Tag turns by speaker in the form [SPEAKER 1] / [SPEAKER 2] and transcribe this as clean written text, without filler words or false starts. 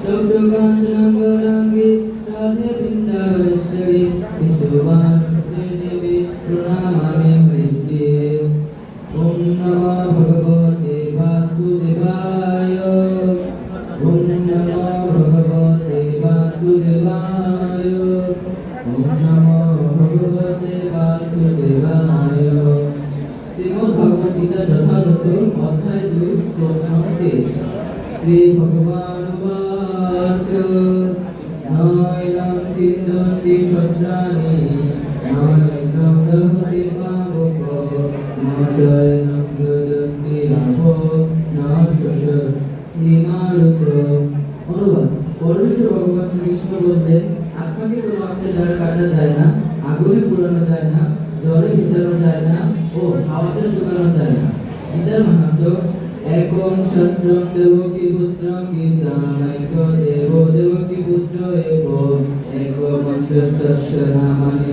[SPEAKER 1] তপ্ত কাঞ্চন গৌরাঙ্গী রাধে বৃন্দাবনেশ্বরী বিশ্ববানুসুতে দেবী প্রণমামি হরিপ্রিয়ে। ওম নমো ভগবতে বাসুদেবায়। ওম নমো ভগবতে বাসুদেবায়। ওম নমো ভগবতে বাসুদেবায়। শ্রীমদ্ ভগবদ গীতা যথাযথ অধ্যায় 2 শ্লোক 29। শ্রী ভগবান উবাচ নয়নং সিন্ধন্তি সহস্রাণি নয়নং দহতি পাবক নচয়নং গদন্তি আভো নশস্যতি মারুত। অনুবাদ: পরমেশ্বর ভগবান শ্রীকৃষ্ণ বলতেন, আত্মাকে কোনো অস্ত্রের দ্বারা কাটা যায় না, আগুনে পোড়ানো যায় না, জলে ভিজানো যায় না ও হাওয়াতে শুকানো যায় না। গীতার মাহাত্ম্য: একং সহস্রং দেবকী পুত্রং গীতাম এক দেব দেবকী পুত্র এক মন্ত্রস্তস্য নামানি